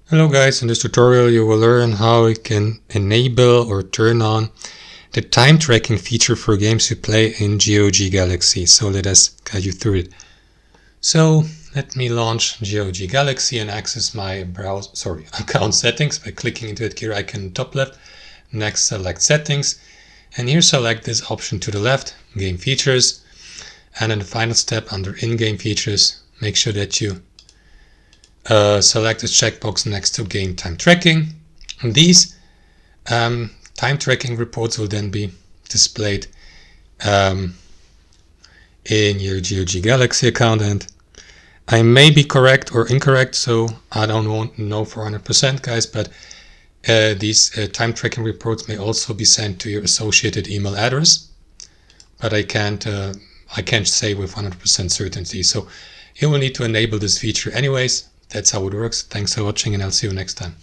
Hello guys, in this tutorial you will learn how you can enable or turn on the time tracking feature for games you play in GOG Galaxy. So let us guide you through it. So let me launch GOG Galaxy and access my account settings by clicking into the gear icon in the top left. Next, select settings, and here select this option to the left, game features, and in the final step under in-game features, make sure that you select the checkbox next to game time tracking. And these time tracking reports will then be displayed in your GOG Galaxy account, and I may be correct or incorrect, so I don't know for 100% guys, but these time tracking reports may also be sent to your associated email address, but I can't say with 100% certainty. So you will need to enable this feature anyways. That's how it works. Thanks for watching, and I'll see you next time.